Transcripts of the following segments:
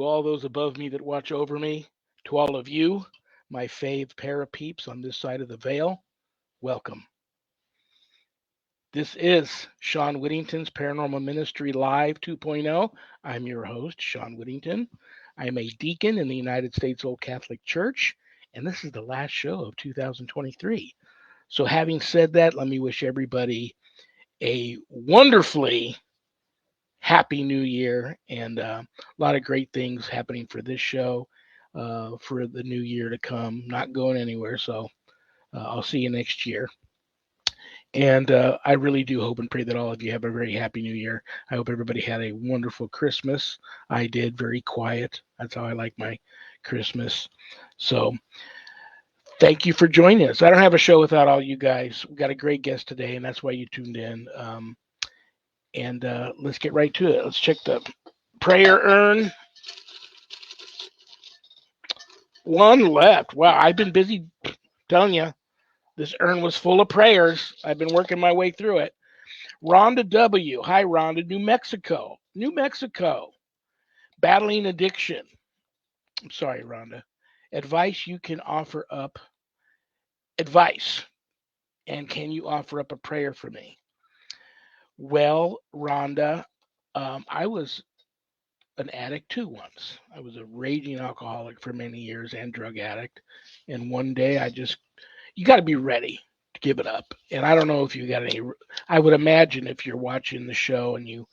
all those above me that watch over me, to all of you, my fave pair of peeps on this side of the veil, welcome. This is Sean Whittington's Paranormal Ministry Live 2.0. I'm your host, Sean Whittington. I am a deacon in the United States Old Catholic Church, and this is the last show of 2023. So having said that, let me wish everybody a wonderfully happy new year and a lot of great things happening for this show for the new year to come. Not going anywhere, so I'll see you next year. And I really do hope and pray that all of you have a very happy new year. I hope everybody had a wonderful Christmas. I did, very quiet. That's how I like my Christmas. So thank you for joining us. I don't have a show without all you guys. We got a great guest today, and that's why you tuned in. And let's get right to it. Let's check the prayer urn. One left. Wow, I've been busy telling you. This urn was full of prayers. I've been working my way through it. Ronda W. Hi, Rhonda. New Mexico. New Mexico. Battling addiction. I'm sorry, Rhonda. Advice you can offer up. Advice. And can you offer up a prayer for me? Well, Rhonda, I was an addict too once. I was a raging alcoholic for many years and drug addict. And one day you got to be ready to give it up. And I don't know if you got any, I would imagine if you're watching the show and you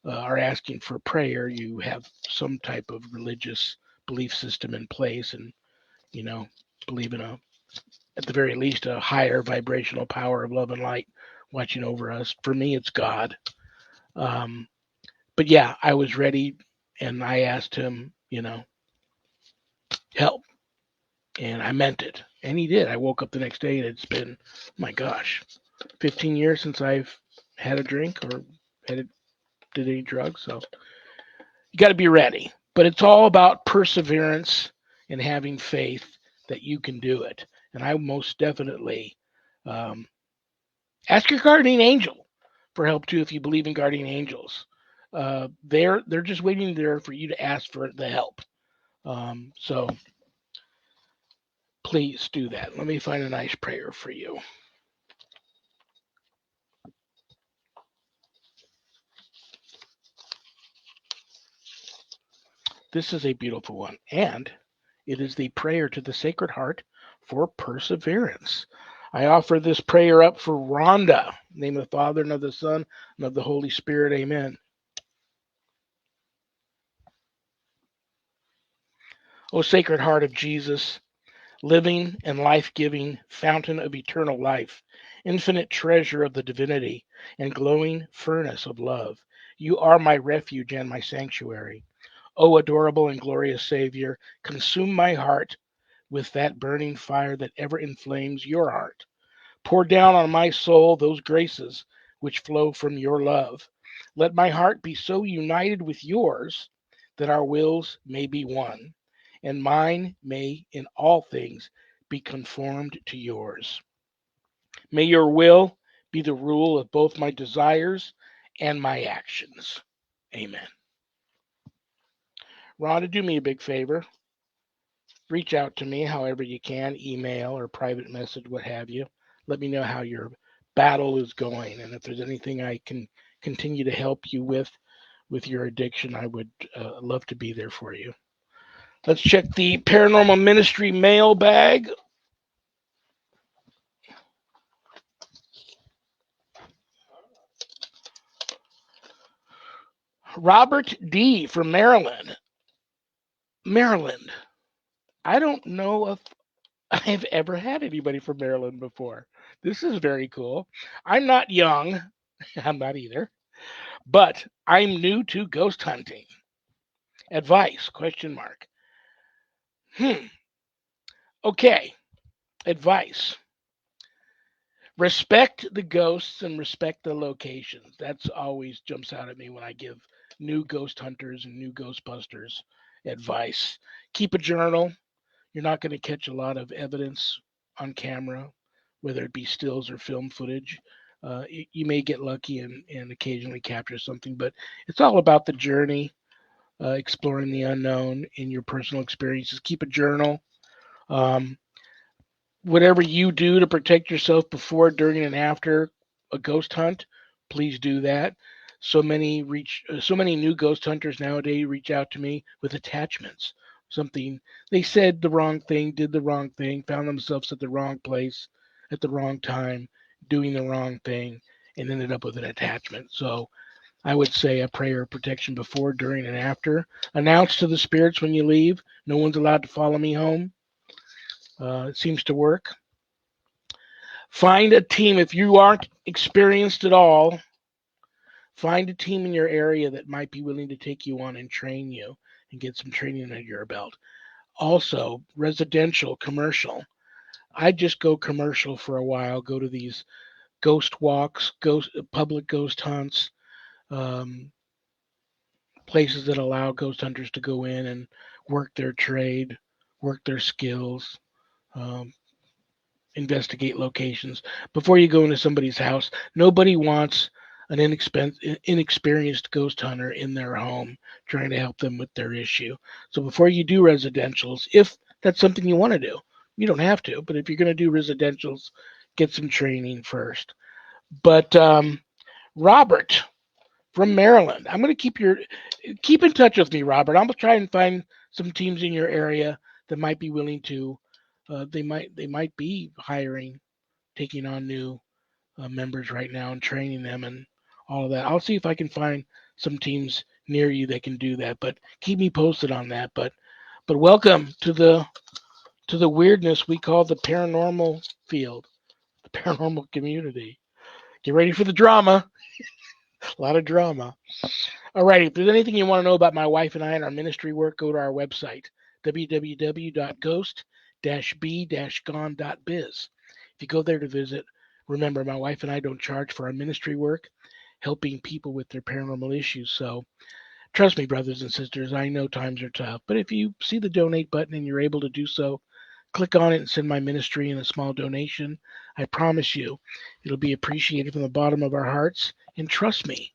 are asking for prayer, you have some type of religious belief system in place and, believe in at the very least, a higher vibrational power of love and light watching over us. For me, it's God. But yeah, I was ready and I asked him, help. And I meant it. And he did. I woke up the next day and it's been, my gosh, 15 years since I've had a drink or did any drugs. So you got to be ready. But it's all about perseverance and having faith that you can do it. And I most definitely ask your guardian angel for help too if you believe in guardian angels. They're just waiting there for you to ask for the help. So please do that. Let me find a nice prayer for you. This is a beautiful one, and it is the prayer to the Sacred Heart for perseverance. I offer this prayer up for Rhonda. In the name of the Father, and of the Son, and of the Holy Spirit. Amen. O Sacred Heart of Jesus, living and life-giving fountain of eternal life, infinite treasure of the divinity, and glowing furnace of love, you are my refuge and my sanctuary. O adorable and glorious Savior, consume my heart with that burning fire that ever inflames your heart. Pour down on my soul those graces which flow from your love. Let my heart be so united with yours that our wills may be one, and mine may in all things be conformed to yours. May your will be the rule of both my desires and my actions. Amen. Rhonda, do me a big favor. Reach out to me however you can, email or private message, what have you. Let me know how your battle is going. And if there's anything I can continue to help you with your addiction, I would love to be there for you. Let's check the Paranormal Ministry mailbag. Robert D. from Maryland. Maryland. I don't know if I've ever had anybody from Maryland before. This is very cool. I'm not young. I'm not either. But I'm new to ghost hunting. Advice? ? Okay. Advice. Respect the ghosts and respect the locations. That's always jumps out at me when I give new ghost hunters and new ghostbusters advice. Keep a journal. You're not going to catch a lot of evidence on camera, whether it be stills or film footage. You may get lucky and occasionally capture something, but it's all about the journey, exploring the unknown in your personal experiences. Keep a journal. Um, Whatever you do to protect yourself before, during, and after a ghost hunt, please do that. So many new ghost hunters nowadays reach out to me with attachments. Something they said the wrong thing, did the wrong thing, found themselves at the wrong place at the wrong time, doing the wrong thing, and ended up with an attachment. So I would say a prayer of protection before, during, and after. Announce to the spirits when you leave. No one's allowed to follow me home. It seems to work. Find a team. If you aren't experienced at all, find a team in your area that might be willing to take you on and train you and get some training under your belt. Also, residential, commercial. I just go commercial for a while, go to these ghost walks, public ghost hunts, um, places that allow ghost hunters to go in and work their trade, work their skills, um, investigate locations before you go into somebody's house. Nobody wants an inexperienced ghost hunter in their home trying to help them with their issue. So before you do residentials, if that's something you want to do, you don't have to, but if you're going to do residentials, get some training first. But Robert from Maryland, I'm going to keep in touch with me, Robert. I'm going to try and find some teams in your area that might be willing to. They might be hiring, taking on new members right now and training them and all of that. I'll see if I can find some teams near you that can do that. But keep me posted on that. But welcome to the weirdness we call the paranormal field, the paranormal community. Get ready for the drama. A lot of drama. All right. If there's anything you want to know about my wife and I and our ministry work, go to our website, www.ghost-b-gone.biz. If you go there to visit, remember, my wife and I don't charge for our ministry work, helping people with their paranormal issues. So trust me, brothers and sisters, I know times are tough. But if you see the donate button and you're able to do so, click on it and send my ministry in a small donation. I promise you, it'll be appreciated from the bottom of our hearts. And trust me,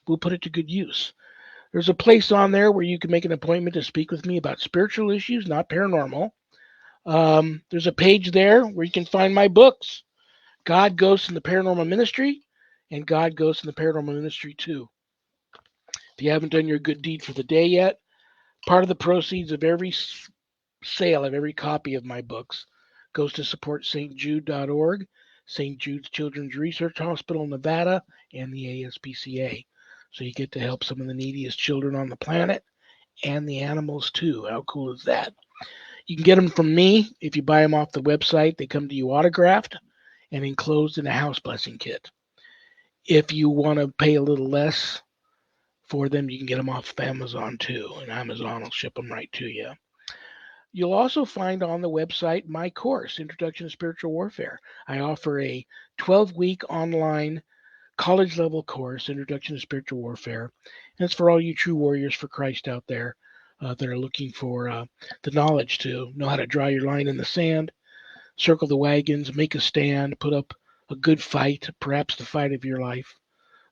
we'll put it to good use. There's a place on there where you can make an appointment to speak with me about spiritual issues, not paranormal. There's a page there where you can find my books, God, Ghosts, and the Paranormal Ministry, and God, Ghosts, and the Paranormal Ministry 2. If you haven't done your good deed for the day yet, part of the proceeds of every sale of every copy of my books goes to support stjude.org, St. Jude's Children's Research Hospital, Nevada, and the ASPCA. So you get to help some of the neediest children on the planet and the animals too. How cool is that? You can get them from me if you buy them off the website. They come to you autographed and enclosed in a house blessing kit. If you want to pay a little less for them, you can get them off of Amazon too, and Amazon will ship them right to you. You'll also find on the website my course, Introduction to Spiritual Warfare. I offer a 12-week online college level course, Introduction to Spiritual Warfare. And it's for all you true warriors for Christ out there that are looking for the knowledge to know how to draw your line in the sand, circle the wagons, make a stand, put up a good fight, perhaps the fight of your life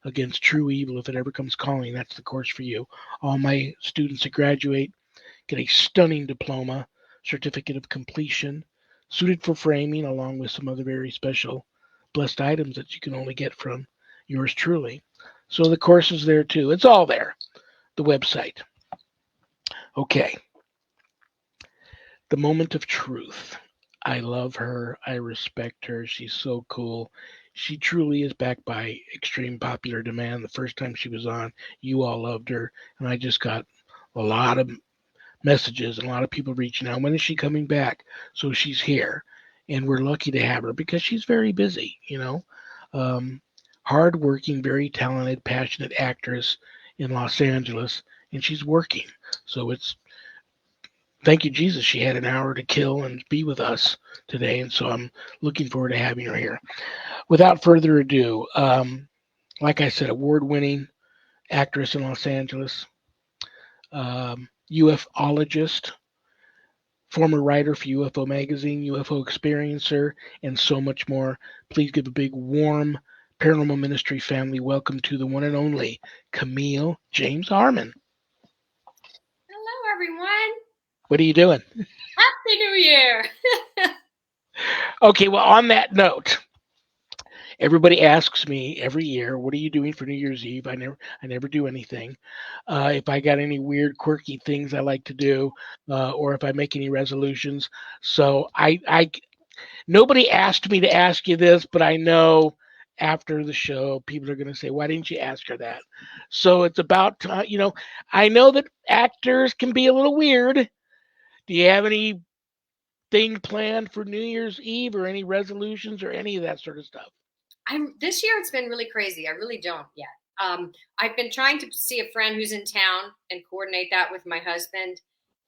against true evil if it ever comes calling. That's the course for you. All my students that graduate get a stunning diploma, certificate of completion, suited for framing, along with some other very special blessed items that you can only get from yours truly. So the course is there too. It's all there, the website. Okay. The moment of truth. I love her. I respect her. She's so cool. She truly is backed by extreme popular demand. The first time she was on, you all loved her. And I just got a lot of messages and a lot of people reaching out. When is she coming back? So she's here. And we're lucky to have her because she's very busy, Um, hardworking, very talented, passionate actress in Los Angeles. And she's working. So it's thank you, Jesus. She had an hour to kill and be with us today. And so I'm looking forward to having her here. Without further ado, like I said, award winning actress in Los Angeles, ufologist, former writer for UFO Magazine, UFO Experiencer, and so much more. Please give a big, warm Paranormal Ministry family welcome to the one and only Camille James Harman. What are you doing? Happy New Year. Okay, well, on that note, everybody asks me every year, "What are you doing for New Year's Eve?" I never do anything. If I got any weird, quirky things I like to do, or if I make any resolutions. So nobody asked me to ask you this, but I know after the show, people are going to say, "Why didn't you ask her that?" So it's about, I know that actors can be a little weird. Do you have anything planned for New Year's Eve or any resolutions or any of that sort of stuff? I'm this year it's been really crazy. I really don't yet. I've been trying to see a friend who's in town and coordinate that with my husband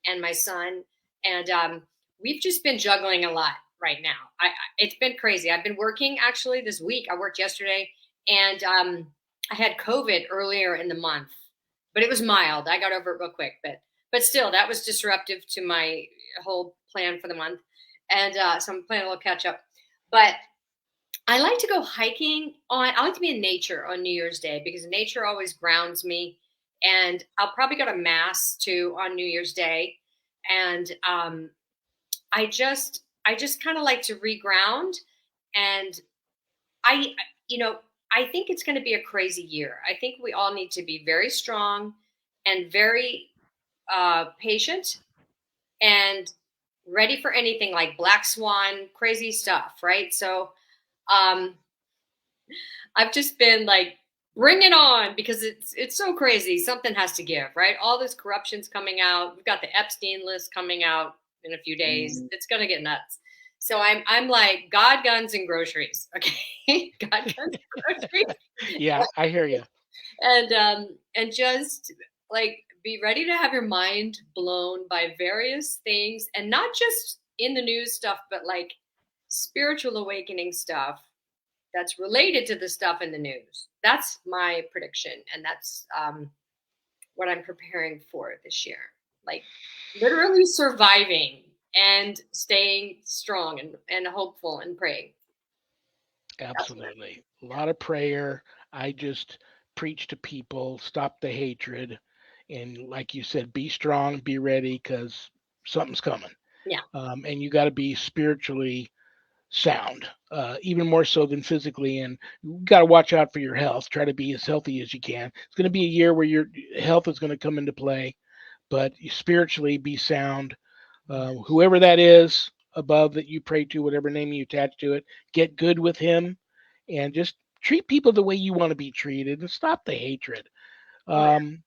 and my son, and we've just been juggling a lot right now. It's been crazy. I've been working actually this week. I worked yesterday, and I had COVID earlier in the month, but it was mild. I got over it real quick, but still, that was disruptive to my whole plan for the month, and so I'm playing a little catch up. But I like to go hiking on. I like to be in nature on New Year's Day because nature always grounds me, and I'll probably go to mass too on New Year's Day, and I just kind of like to reground, and I you know I think it's going to be a crazy year. I think we all need to be very strong and very patient and ready for anything like black swan, crazy stuff, right? So. Um, I've just been like, bring it on because it's so crazy. Something has to give, right? All this corruption's coming out. We've got the Epstein list coming out in a few days. It's gonna get nuts. So I'm like God, guns, and groceries. Okay, God, guns, and groceries, Yeah, I hear you. and just like be ready to have your mind blown by various things, and not just in the news stuff, but like spiritual awakening stuff that's related to the stuff in the news. That's my prediction, and that's what I'm preparing for this year. Like literally surviving and staying strong and hopeful and praying. That's what Absolutely. A lot of prayer. I just preach to people, stop the hatred. And like you said, be strong, be ready because something's coming. yeah. And you got to be spiritually sound, even more so than physically. And you got to watch out for your health. Try to be as healthy as you can. It's going to be a year where your health is going to come into play, but spiritually be sound. Whoever that is above that you pray to, whatever name you attach to it, get good with him and just treat people the way you want to be treated and stop the hatred. Oh yeah. Um,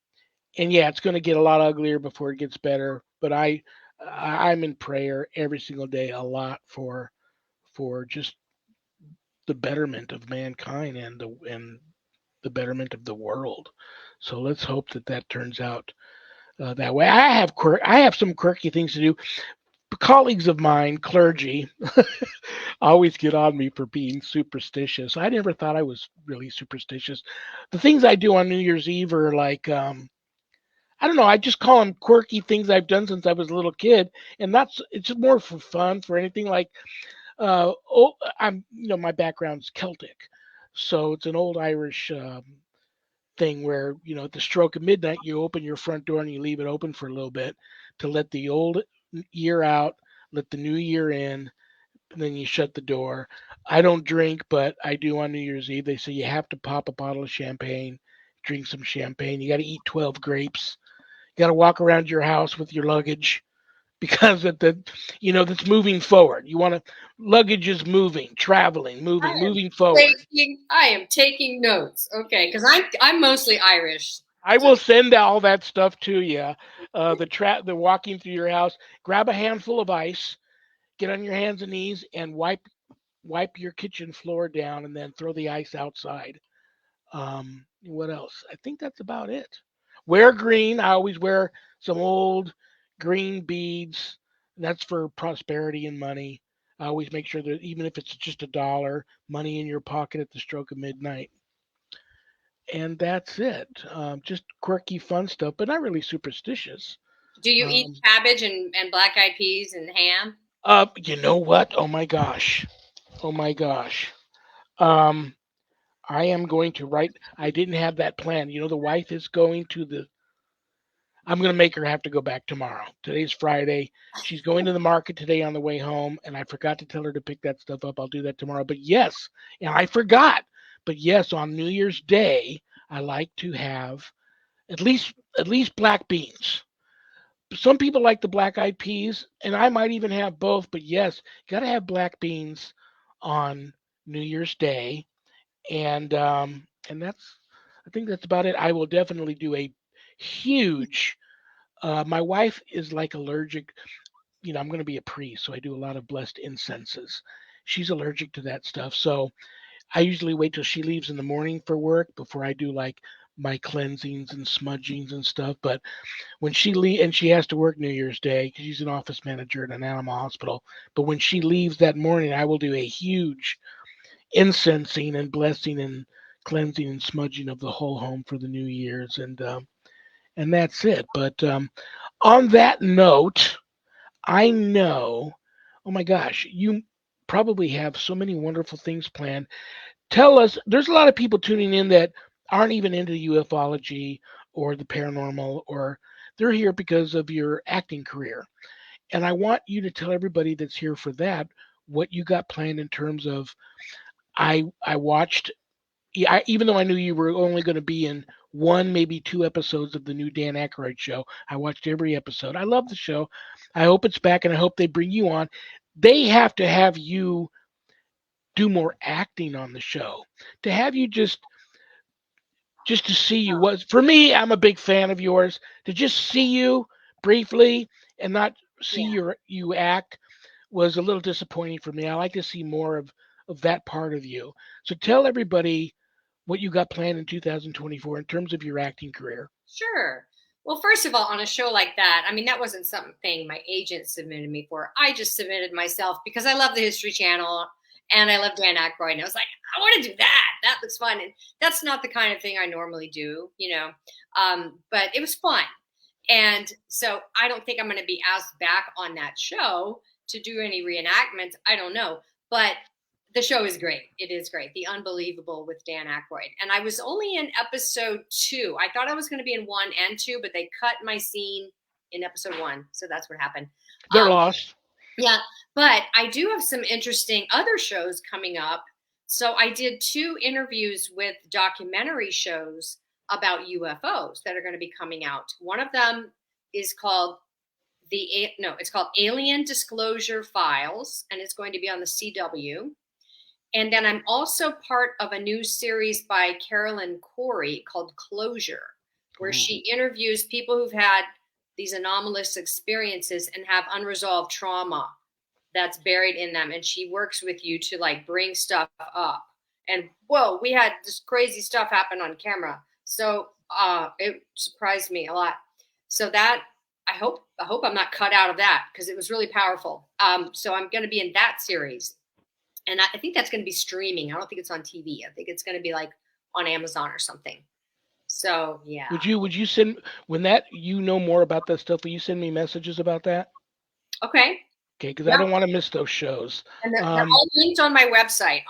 and yeah, it's going to get a lot uglier before it gets better. But I'm in prayer every single day a lot for just the betterment of mankind and the betterment of the world. So let's hope that that turns out that way. I have some quirky things to do. Colleagues of mine, clergy, always get on me for being superstitious. I never thought I was really superstitious. The things I do on New Year's Eve are like, I don't know. I just call them quirky things I've done since I was a little kid, and that's it's more for fun for anything like. My background's Celtic, so it's an old Irish thing where at the stroke of midnight you open your front door and you leave it open for a little bit to let the old year out, let the new year in, and then you shut the door. I don't drink, but I do on New Year's Eve. They say you have to pop a bottle of champagne, drink some champagne. You got to eat 12 grapes. You got to walk around your house with your luggage because that's moving forward. You want to luggage is moving, traveling, moving, moving forward. I am taking notes. Okay, because I'm mostly Irish. I So will send all that stuff to you. The walking through your house, grab a handful of ice, get on your hands and knees, and wipe your kitchen floor down, and then throw the ice outside. What else? I think that's about it. Wear green. I always wear some old green beads. That's for prosperity and money. I always make sure that even if it's just $1, money in your pocket at the stroke of midnight. And that's it. Just quirky, fun stuff, but not really superstitious. do you eat Um, cabbage and black eyed peas and ham? you know what? Oh my gosh. Oh my gosh. Um, I am going to write. I didn't have that plan. The wife is going to the. I'm going to make her have to go back tomorrow. Today's Friday. She's going to the market today on the way home, and I forgot to tell her to pick that stuff up. I'll do that tomorrow. But yes, and I forgot. But yes, on New Year's Day, I like to have at least black beans. Some people like the black eyed peas, and I might even have both. But yes, you got to have black beans on New Year's Day, and that's I think that's about it. I will definitely do a huge. My wife is like allergic. I'm going to be a priest, so I do a lot of blessed incenses. She's allergic to that stuff, so I usually wait till she leaves in the morning for work before I do like my cleansings and smudgings and stuff. But when and she has to work New Year's Day because she's an office manager at an animal hospital. But when she leaves that morning, I will do a huge incensing and blessing and cleansing and smudging of the whole home for the New Year's, and that's it. But on that note, I know. Oh my gosh, you probably have so many wonderful things planned. Tell us. There's a lot of people tuning in that aren't even into ufology or the paranormal, or they're here because of your acting career. And I want you to tell everybody that's here for that what you got planned in terms of. I watched. Yeah, even though I knew you were only going to be in one, maybe two episodes of the new Dan Aykroyd show, I watched every episode. I love the show. I hope it's back, and I hope they bring you on. They have to have you do more acting on the show. To have you just to see you was for me. I'm a big fan of yours. To just see you briefly and not see Yeah. you act was a little disappointing for me. I like to see more of that part of you. So tell everybody what you got planned in 2024 in terms of your acting career. Sure. Well, first of all, on a show like that, I mean, that wasn't something my agent submitted me for. I just submitted myself because I love the History Channel and I love Dan Aykroyd. And I was like, I want to do that. That looks fun. And that's not the kind of thing I normally do, but it was fun. And so I don't think I'm going to be asked back on that show to do any reenactments. I don't know. But the show is great. It is great. The Unbelievable with Dan Aykroyd. And I was only in episode 2. I thought I was going to be in 1 and 2, but they cut my scene in episode 1. So that's what happened. They're lost. Yeah. But I do have some interesting other shows coming up. So I did 2 interviews with documentary shows about UFOs that are going to be coming out. One of them is called it's called Alien Disclosure Files, and it's going to be on the CW. And then I'm also part of a new series by Carolyn Corey called Closure, where she interviews people who've had these anomalous experiences and have unresolved trauma that's buried in them. And she works with you to like bring stuff up. And whoa, we had this crazy stuff happen on camera. So it surprised me a lot. So that I hope I'm not cut out of that because it was really powerful. So I'm going to be in that series. And I think that's going to be streaming. I don't think it's on TV. I think it's going to be like on Amazon or something. So yeah. Would you send when that you know more about that stuff? Will you send me messages about that? Okay. Okay, because I don't want to miss those shows. And they're all linked on my website.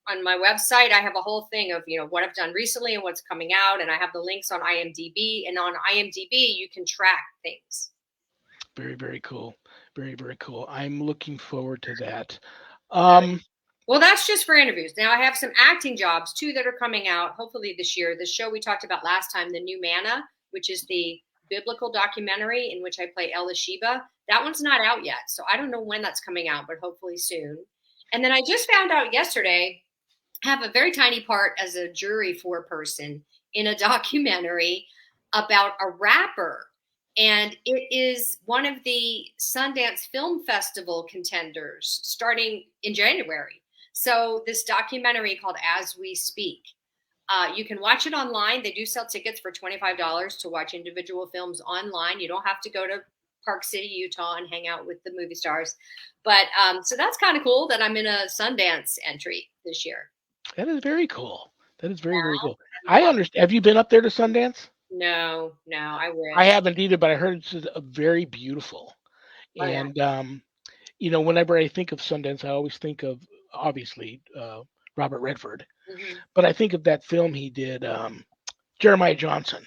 On my website, I have a whole thing of what I've done recently and what's coming out, and I have the links on IMDb. And on IMDb, you can track things. Very, very cool. Very, very cool. I'm looking forward to that. Well, that's just for interviews. Now I have some acting jobs too that are coming out hopefully this year. The show we talked about last time, The New Manna, which is the biblical documentary in which I play Elisheba. That one's not out yet. So I don't know when that's coming out, but hopefully soon. And then I just found out yesterday, I have a very tiny part as a jury foreperson in a documentary about a rapper. And it is one of the Sundance Film Festival contenders starting in January. So this documentary called As We Speak, you can watch it online. They do sell tickets for $25 to watch individual films online. You don't have to go to Park City, Utah and hang out with the movie stars. But so that's kind of cool that I'm in a Sundance entry this year. That is very cool. That is very, very cool. I understand. Have you been up there to Sundance? No, I wish. I haven't either, but I heard it's very beautiful. Oh, and whenever I think of Sundance, I always think of obviously Robert Redford, but I think of that film he did, Jeremiah Johnson,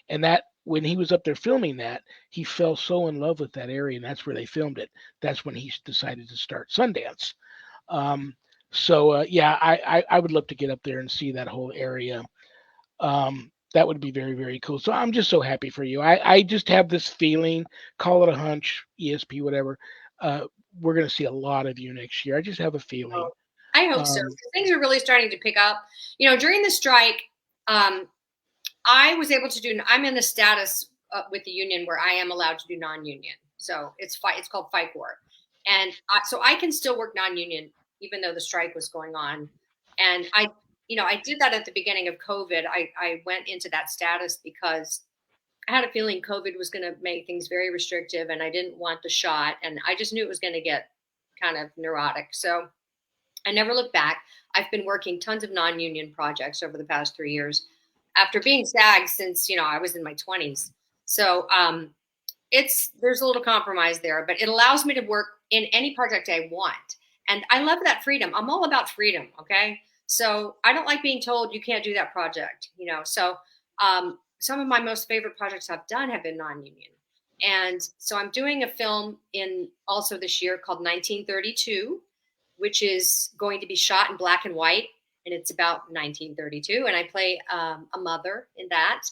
and that when he was up there filming that, he fell so in love with that area, and that's where they filmed it. That's when he decided to start Sundance. Um, yeah, I would love to get up there and see that whole area. That would be very, very cool. So I'm just so happy for you. I just have this feeling, call it a hunch, ESP, whatever. Uh, we're going to see a lot of you next year. I just have a feeling. I hope so. Things are really starting to pick up. During the strike, I was able to do. I'm in the status with the union where I am allowed to do non-union. So it's called FICE work, and so I can still work non-union even though the strike was going on. And I did that at the beginning of COVID. I went into that status because I had a feeling COVID was going to make things very restrictive, and I didn't want the shot, and I just knew it was going to get kind of neurotic. So I never looked back. I've been working tons of non-union projects over the past 3 years after being SAG since, I was in my 20s. So there's a little compromise there, but it allows me to work in any project I want. And I love that freedom. I'm all about freedom. Okay. So I don't like being told you can't do that project, So some of my most favorite projects I've done have been non-union. And so I'm doing a film also this year called 1932, which is going to be shot in black and white. And it's about 1932. And I play a mother in that.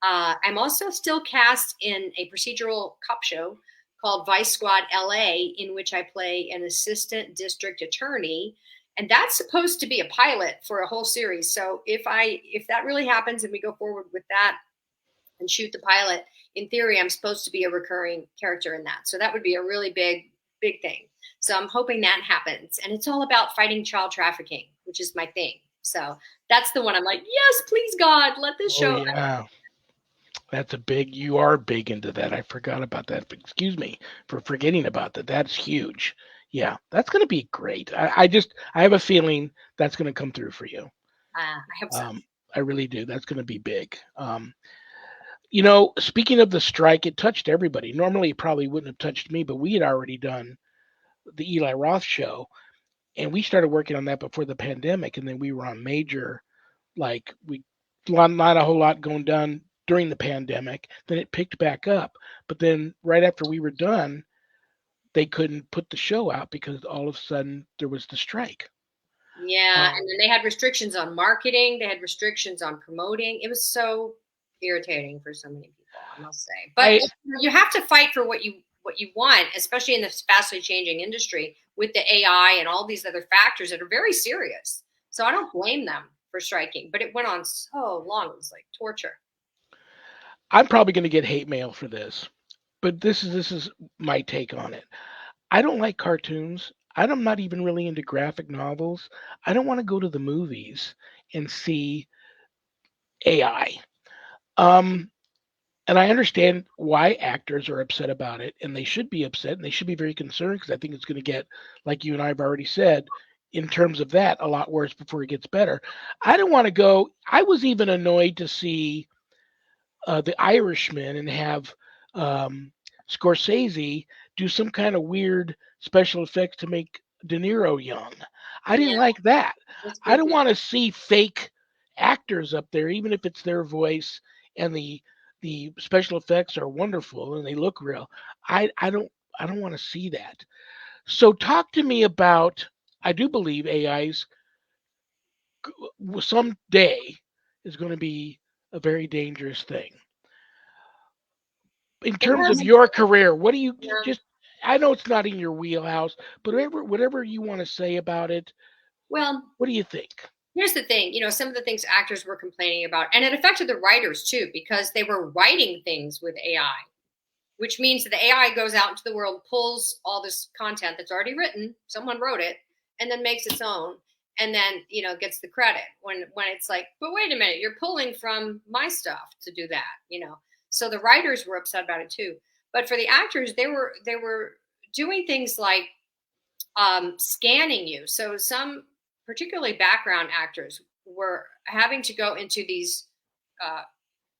I'm also still cast in a procedural cop show called Vice Squad LA, in which I play an assistant district attorney. And that's supposed to be a pilot for a whole series. So if that really happens and we go forward with that and shoot the pilot, in theory, I'm supposed to be a recurring character in that. So that would be a really big, big thing. So I'm hoping that happens. And it's all about fighting child trafficking, which is my thing. So that's the one I'm like, yes, please, God, let this show. Yeah. You are big into that. I forgot about that. Excuse me for forgetting about that. That's huge. Yeah, that's going to be great. I have a feeling that's going to come through for you. I hope so. I really do. That's going to be big. Speaking of the strike, it touched everybody. Normally, it probably wouldn't have touched me, but we had already done the Eli Roth show, and we started working on that before the pandemic, and then we were on major, not a whole lot going down during the pandemic. Then it picked back up, but then right after we were done, they couldn't put the show out because all of a sudden there was the strike. Yeah, and then they had restrictions on marketing. They had restrictions on promoting. It was so irritating for so many people, I must say. But you have to fight for what you want, especially in this fastly changing industry with the AI and all these other factors that are very serious. So I don't blame them for striking, but it went on so long. It was like torture. I'm probably going to get hate mail for this, but this is my take on it. I don't like cartoons. I'm not even really into graphic novels. I don't want to go to the movies and see AI. And I understand why actors are upset about it, and they should be upset, and they should be very concerned because I think it's going to get, like you and I have already said, in terms of that, a lot worse before it gets better. I don't want to go. I was even annoyed to see The Irishman and have Scorsese do some kind of weird special effects to make De Niro young. I didn't like that. I don't want to see fake actors up there, even if it's their voice and the special effects are wonderful and they look real. I don't want to see that. So talk to me about. I do believe AI's someday is going to be a very dangerous thing. In terms of your career, what do you just? I know it's not in your wheelhouse, but whatever you want to say about it. Well, what do you think? Here's the thing, some of the things actors were complaining about, and it affected the writers too, because they were writing things with AI, which means that the AI goes out into the world, pulls all this content that's already written, someone wrote it, and then makes its own, and then, gets the credit when it's like, but wait a minute, you're pulling from my stuff to do that, So the writers were upset about it too. But for the actors, they were doing things like scanning you. So some particularly background actors were having to go into these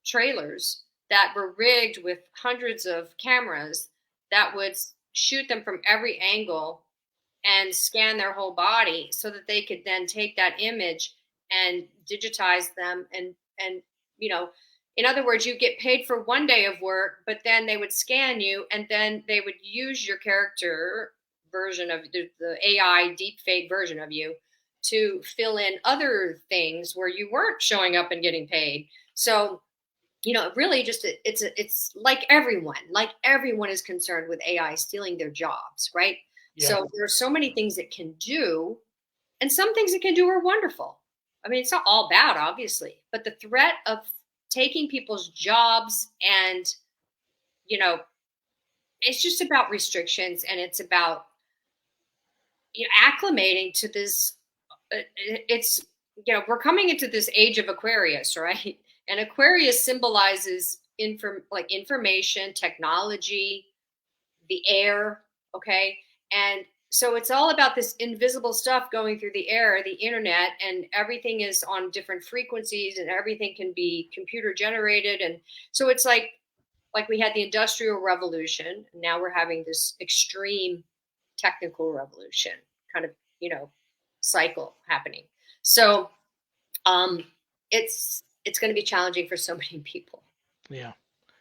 trailers that were rigged with hundreds of cameras that would shoot them from every angle and scan their whole body so that they could then take that image and digitize them and In other words, you get paid for one day of work, but then they would scan you, and then they would use your character version of the AI deepfake version of you to fill in other things where you weren't showing up and getting paid. So, really just it's like everyone is concerned with AI stealing their jobs, right? Yeah. So there are so many things it can do, and some things it can do are wonderful. I mean, it's not all bad, obviously, but the threat of taking people's jobs and, it's just about restrictions, and it's about acclimating to this. It's, we're coming into this age of Aquarius, right? And Aquarius symbolizes information, technology, the air, okay? And so it's all about this invisible stuff going through the air, the internet, and everything is on different frequencies, and everything can be computer generated. And so it's like we had the Industrial Revolution, and now we're having this extreme technical revolution kind of, cycle happening. So it's going to be challenging for so many people. Yeah,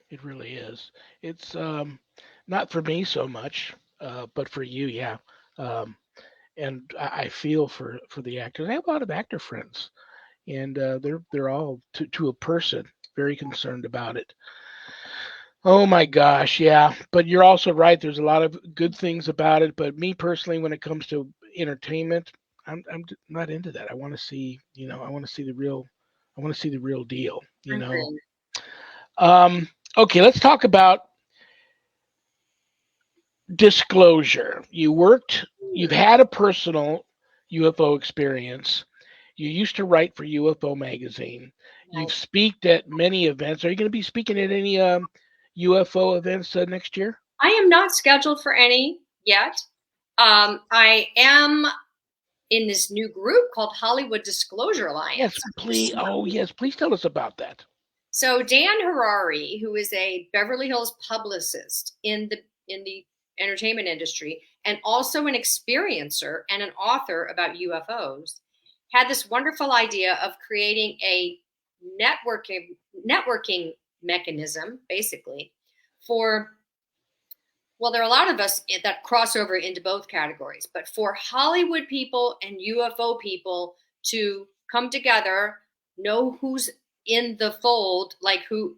it really is. It's not for me so much, but for you, yeah. Um, and I feel for the actors. I have a lot of actor friends, and they're all to a person very concerned about it. Oh my gosh, yeah. But you're also right. There's a lot of good things about it. But me personally, when it comes to entertainment, I'm not into that. I want to see, I want to see the real, I want to see the real deal. I agree. Um, okay, let's talk about disclosure. You've had a personal UFO experience. You used to write for UFO Magazine. You've Right. speaked at many events. Are you going to be speaking at any UFO events next year? I am not scheduled for any yet. I am in this new group called Hollywood Disclosure Yes, Alliance. please. Oh, yes, please tell us about that. So Dan Harari, who is a Beverly Hills publicist in the entertainment industry, and also an experiencer and an author about UFOs, had this wonderful idea of creating a networking mechanism, basically, for, well, there are a lot of us that cross over into both categories, but for Hollywood people and UFO people to come together, know who's in the fold, like who,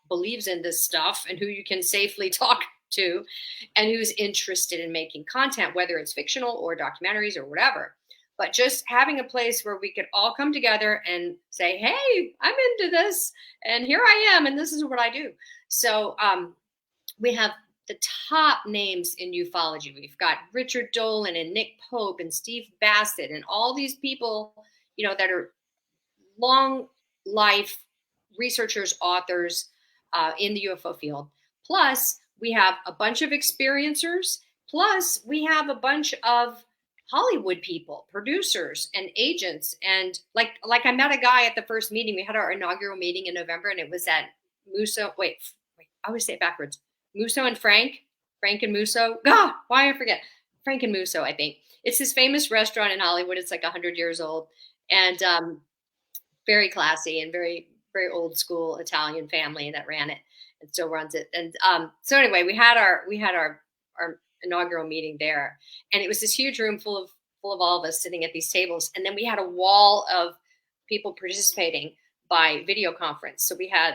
believes in this stuff and who you can safely talk to, and who's interested in making content, whether it's fictional or documentaries or whatever. But just having a place where we could all come together and say, hey, I'm into this, and here I am, and this is what I do. So we have the top names in ufology. We've got Richard Dolan and Nick Pope and Steve Bassett and all these people, that are long life researchers, authors in the UFO field. Plus, we have a bunch of experiencers. Plus, we have a bunch of Hollywood people, producers and agents. And like I met a guy at the first meeting. We had our inaugural meeting in November, and it was at Musso. Wait, I always say it backwards. Musso and Frank and Musso. God, why I forget. Frank and Musso, I think. It's this famous restaurant in Hollywood. It's like 100 years old, and very classy and very, very old school Italian family that ran it and still runs it. And so anyway, we had our inaugural meeting there, and it was this huge room full of all of us sitting at these tables, and then we had a wall of people participating by video conference. So we had,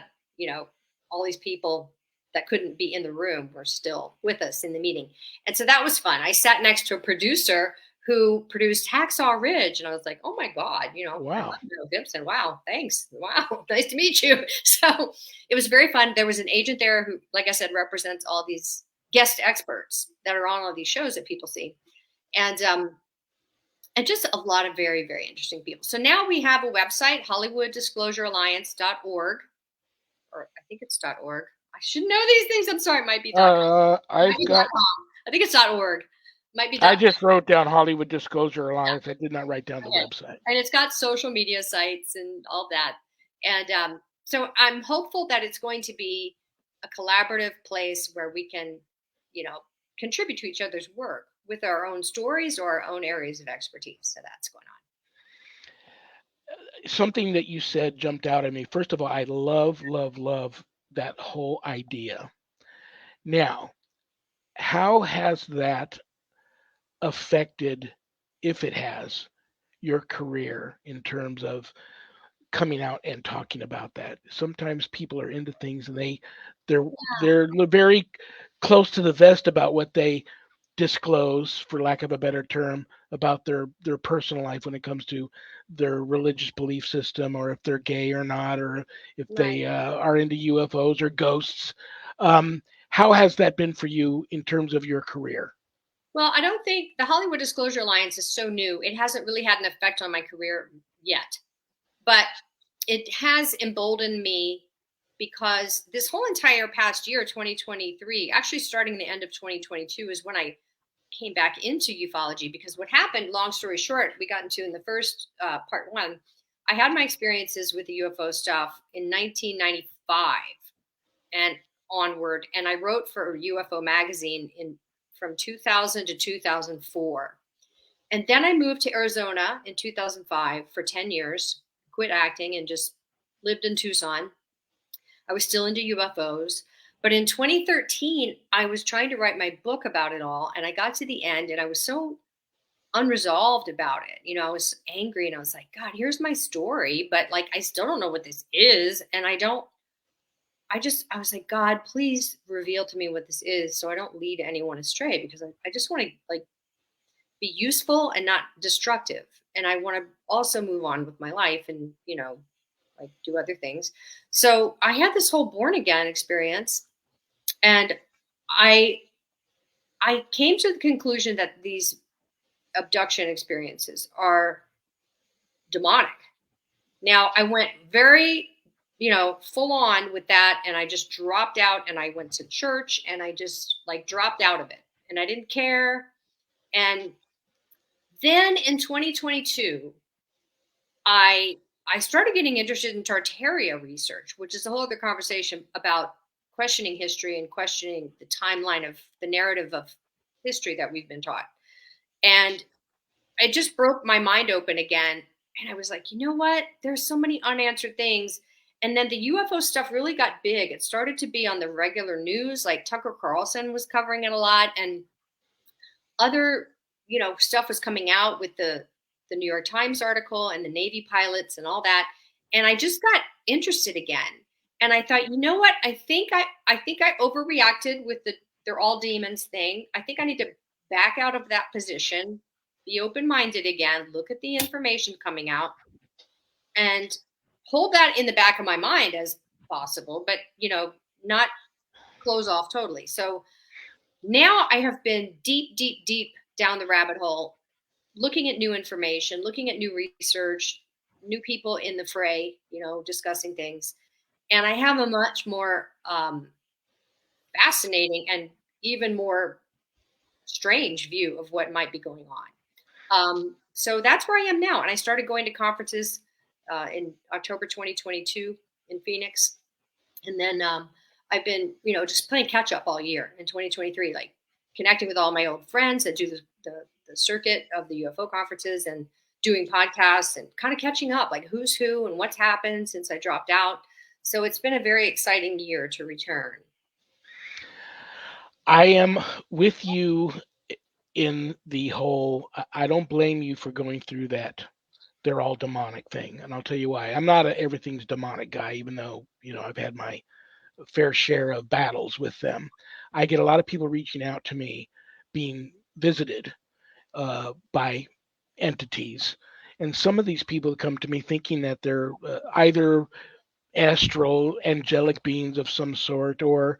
all these people that couldn't be in the room were still with us in the meeting. And so that was fun. I sat next to a producer who produced Hacksaw Ridge, and I was like, oh my God, Wow. I love Mel Gibson. Wow, thanks. Wow, nice to meet you. So it was very fun. There was an agent there who, like I said, represents all these guest experts that are on all these shows that people see. And just a lot of very, very interesting people. So now we have a website, HollywoodDisclosureAlliance.org, or I think it's .org. I should know these things. I'm sorry, it might be .com. I think it's .org. Might be. I just wrote down Hollywood Disclosure Alliance. I did not write down the website. And it's got social media sites and all that. And so I'm hopeful that it's going to be a collaborative place where we can, contribute to each other's work with our own stories or our own areas of expertise. So that's going something that you said jumped out at me. First of all, I love that whole idea. Now, how has that affected, if it has, your career in terms of coming out and talking about that? Sometimes people are into things and they're they're very close to the vest about what they disclose, for lack of a better term, about their personal life when it comes to their religious belief system, or if they're gay or not, or if Right. they are into UFOs or ghosts. How has that been for you in terms of your career? Well, I don't think the Hollywood Disclosure Alliance is so new. It hasn't really had an effect on my career yet, but it has emboldened me because this whole entire past year, 2023, actually starting the end of 2022, is when I came back into ufology. Because what happened, long story short, we got into in the first part one, I had my experiences with the UFO stuff in 1995 and onward, and I wrote for UFO Magazine in from 2000 to 2004. And then I moved to Arizona in 2005 for 10 years, quit acting, and just lived in Tucson. I was still into UFOs. But in 2013, I was trying to write my book about it all. And I got to the end and I was so unresolved about it. I was angry and I was like, God, here's my story. But like, I still don't know what this is. And I was like, God, please reveal to me what this is so I don't lead anyone astray, because I just want to like be useful and not destructive. And I want to also move on with my life and, like do other things. So I had this whole born again experience, and I I came to the conclusion that these abduction experiences are demonic. Now I went very, full on with that, and I just dropped out and I went to church and I just like dropped out of it and I didn't care. And then in 2022, I I started getting interested in Tartaria research, which is a whole other conversation about questioning history and questioning the timeline of the narrative of history that we've been taught. And it just broke my mind open again. And I was like, you know what? There's so many unanswered things. And then the UFO stuff really got big. It started to be on the regular news, like Tucker Carlson was covering it a lot, and other, stuff was coming out with the New York Times article and the Navy pilots and all that. And I just got interested again. And I thought, you know what? I think I overreacted with the they're all demons thing. I think I need to back out of that position, be open-minded again, look at the information coming out, and hold that in the back of my mind as possible, but not close off totally. So now I have been deep, deep, deep down the rabbit hole, looking at new information, looking at new research, new people in the fray, discussing things. And I have a much more fascinating and even more strange view of what might be going on. So that's where I am now. And I started going to conferences in October 2022 in Phoenix. And then I've been, just playing catch up all year in 2023, like connecting with all my old friends that do the circuit of the UFO conferences and doing podcasts and kind of catching up, like who's who and what's happened since I dropped out. So it's been a very exciting year to return. I am with you in the whole. I don't blame you for going through that. They're all demonic thing, and I'll tell you why. I'm not a everything's demonic guy, even though I've had my fair share of battles with them. I get a lot of people reaching out to me, being visited by entities, and some of these people come to me thinking that they're either astral angelic beings of some sort, or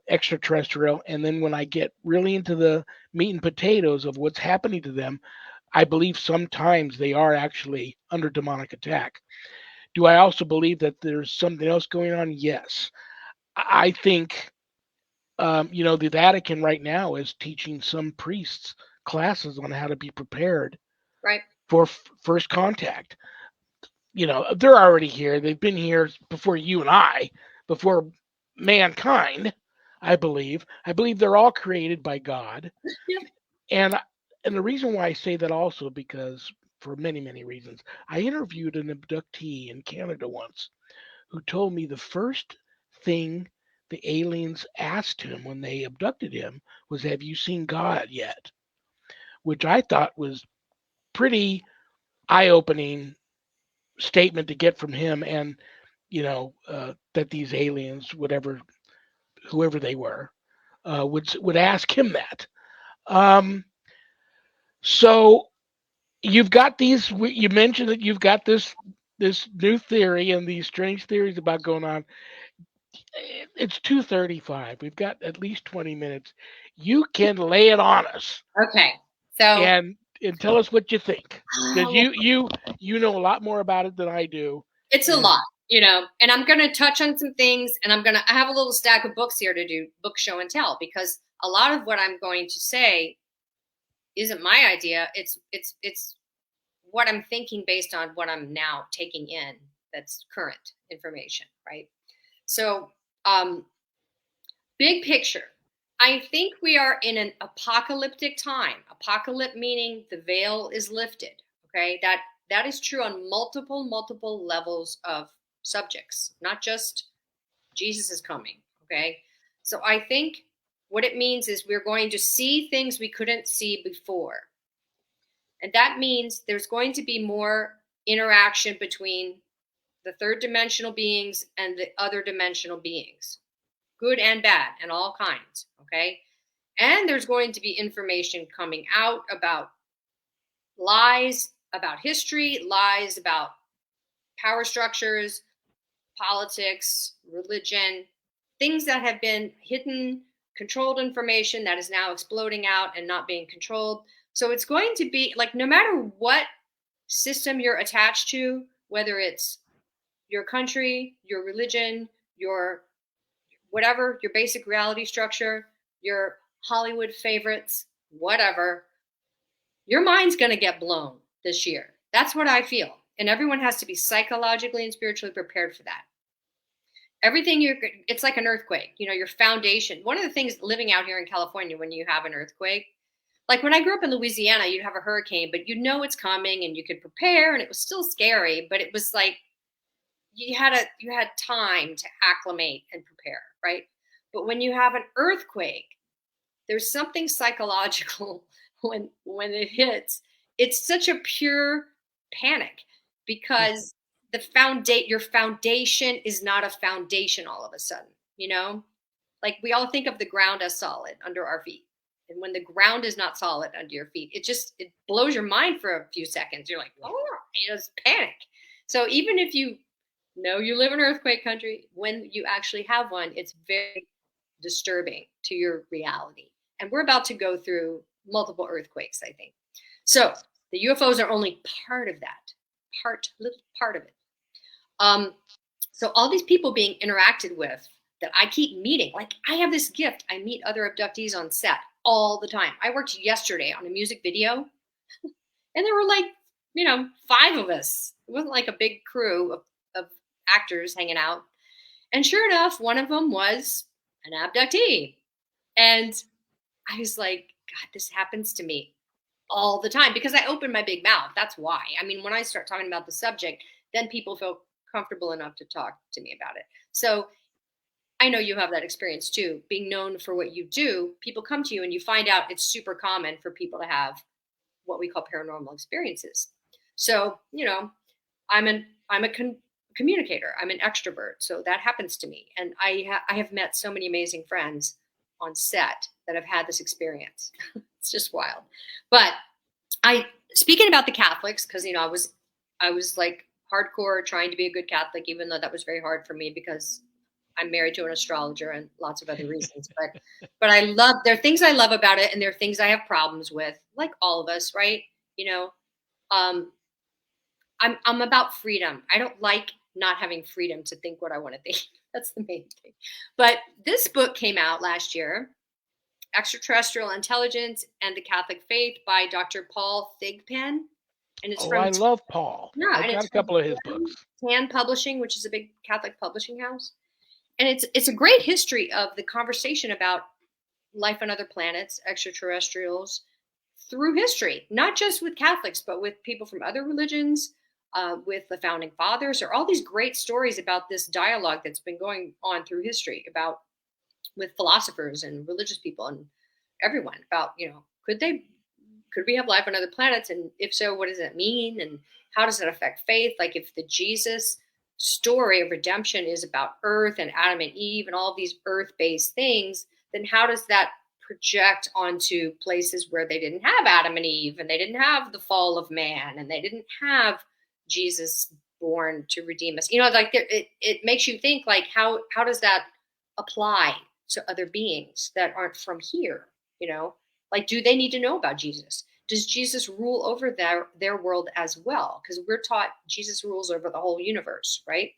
extraterrestrial. And then when I get really into the meat and potatoes of what's happening to them, I believe sometimes they are actually under demonic attack. Do I also believe that there's something else going on? Yes. I think, the Vatican right now is teaching some priests classes on how to be prepared Right. for first contact. They're already here. They've been here before you and I, before mankind. I believe. I believe they're all created by God. Yep. And and the reason why I say that also because for many, many reasons. I interviewed an abductee in Canada once who told me the first thing the aliens asked him when they abducted him was, "Have you seen God yet?" Which I thought was pretty eye-opening statement to get from him, and that these aliens, whoever they were, would ask him that. Um, so you've got these. You mentioned that you've got this new theory and these strange theories about going on. It's 2:35. We've got at least 20 minutes. You can lay it on us Okay. So, and tell us what you think, because you know a lot more about it than I do. it's a lot, and I'm going to touch on some things, and I have a little stack of books here to do book show and tell, because a lot of what I'm going to say isn't my idea. It's what I'm thinking based on what I'm now taking in. That's current information, right? So, big picture, I think we are in an apocalyptic time. Apocalypse meaning the veil is lifted. Okay, that is true on multiple levels of subjects, not just Jesus is coming. Okay, so I think what it means is we're going to see things we couldn't see before, and that means there's going to be more interaction between the third dimensional beings and the other dimensional beings, good and bad, and all kinds. Okay, and there's going to be information coming out about lies about history, lies about power structures, politics, religion, things that have been hidden, controlled information that is now exploding out and not being controlled. So it's going to be like, no matter what system you're attached to, whether it's your country, your religion, your whatever, your basic reality structure, your Hollywood favorites, whatever, your mind's going to get blown this year. That's what I feel. And everyone has to be psychologically and spiritually prepared for that. Everything it's like an earthquake, your foundation. One of the things living out here in California, when you have an earthquake, like when I grew up in Louisiana, you'd have a hurricane, but it's coming and you could prepare, and it was still scary, but it was like you had time to acclimate and prepare, right? But when you have an earthquake, there's something psychological when it hits. It's such a pure panic, because your foundation is not a foundation all of a sudden, like we all think of the ground as solid under our feet. And when the ground is not solid under your feet, it blows your mind for a few seconds. You're like, oh, it's panic. So even if you live in earthquake country, when you actually have one, it's very disturbing to your reality. And we're about to go through multiple earthquakes, I think. So the UFOs are only part of that, little part of it. So all these people being interacted with that I keep meeting, like I have this gift. I meet other abductees on set all the time. I worked yesterday on a music video, and there were like, 5 of us. It wasn't like a big crew of actors hanging out. And sure enough, one of them was an abductee. And I was like, God, this happens to me all the time, because I open my big mouth. That's why. I mean, when I start talking about the subject, then people feel comfortable enough to talk to me about it. So I know you have that experience too. Being known for what you do, people come to you and you find out it's super common for people to have what we call paranormal experiences. So, I'm a communicator. I'm an extrovert. So that happens to me. And I have met so many amazing friends on set that have had this experience. It's just wild. But speaking about the Catholics, because, I was like hardcore trying to be a good Catholic, even though that was very hard for me because I'm married to an astrologer and lots of other reasons. But there are things I love about it, and there are things I have problems with, like all of us, right? I'm about freedom. I don't like not having freedom to think what I want to think. That's the main thing. But this book came out last year, Extraterrestrial Intelligence and the Catholic Faith, by Dr. Paul Thigpen. And it's I love Paul. Yeah, I've got a couple of his books. Tan Publishing, which is a big Catholic publishing house. And it's a great history of the conversation about life on other planets, extraterrestrials, through history, not just with Catholics, but with people from other religions, with the founding fathers. There are all these great stories about this dialogue that's been going on through history about with philosophers and religious people and everyone about, could we have life on other planets? And if so, what does that mean? And how does it affect faith? Like if the Jesus story of redemption is about Earth and Adam and Eve and all of these Earth-based things, then how does that project onto places where they didn't have Adam and Eve and they didn't have the fall of man and they didn't have Jesus born to redeem us? It makes you think like, how does that apply to other beings that aren't from here? Like, do they need to know about Jesus? Does Jesus rule over their world as well? Because we're taught Jesus rules over the whole universe, right?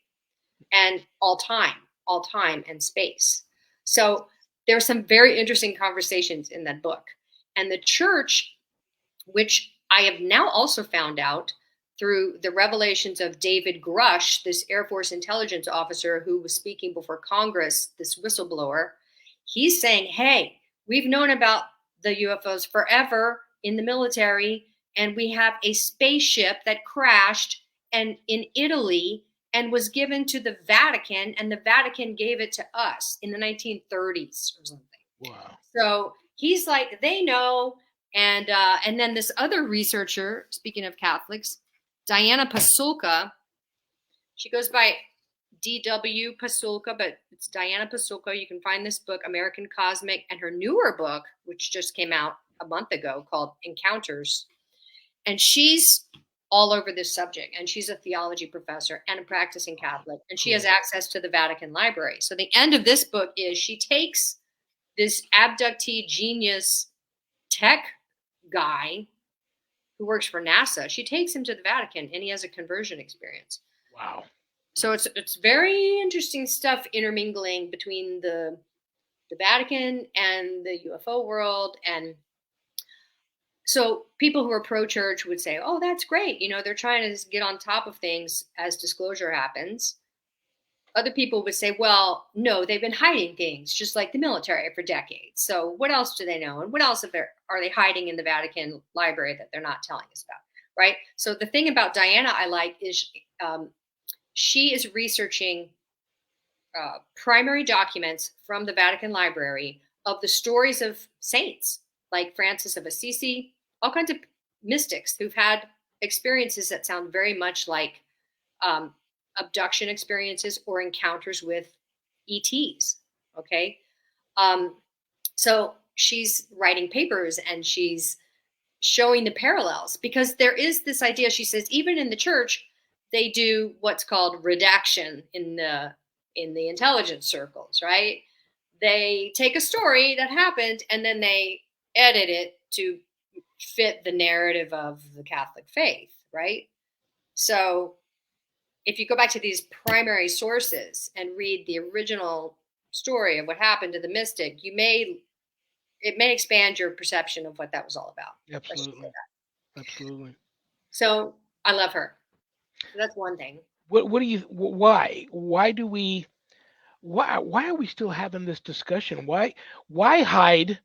And all time and space. So there are some very interesting conversations in that book. And the church, which I have now also found out through the revelations of David Grush, this Air Force intelligence officer who was speaking before Congress, this whistleblower, he's saying, hey, we've known about the UFOs forever in the military, and we have a spaceship that crashed and in Italy and was given to the Vatican, and the Vatican gave it to us in the 1930s or something. Wow. So he's like, they know. And then this other researcher, speaking of Catholics, Diana Pasulka, she goes by D.W. Pasulka, but it's Diana Pasulka. You can find this book, American Cosmic, and her newer book, which just came out a month ago, called Encounters. And she's all over this subject. And she's a theology professor and a practicing Catholic. And she has access to the Vatican Library. So the end of this book is she takes this abductee genius tech guy who works for NASA. She takes him to the Vatican and he has a conversion experience. Wow. So it's very interesting stuff intermingling between the Vatican and the UFO world. And so people who are pro-church would say, oh, that's great. They're trying to get on top of things as disclosure happens. Other people would say, well, no, they've been hiding things just like the military for decades. So what else do they know? And what else are they hiding in the Vatican library that they're not telling us about, right? So the thing about Diana I like is she is researching primary documents from the Vatican Library of the stories of saints like Francis of Assisi, all kinds of mystics who've had experiences that sound very much like abduction experiences or encounters with ETs. Okay. So she's writing papers and she's showing the parallels because there is this idea, she says, even in the church, they do what's called redaction in the intelligence circles, right? They take a story that happened and then they edit it to fit the narrative of the Catholic faith, right? So if you go back to these primary sources and read the original story of what happened to the mystic, it may expand your perception of what that was all about. Absolutely. Absolutely. So I love her. So that's one thing. Why are we still having this discussion? Why hide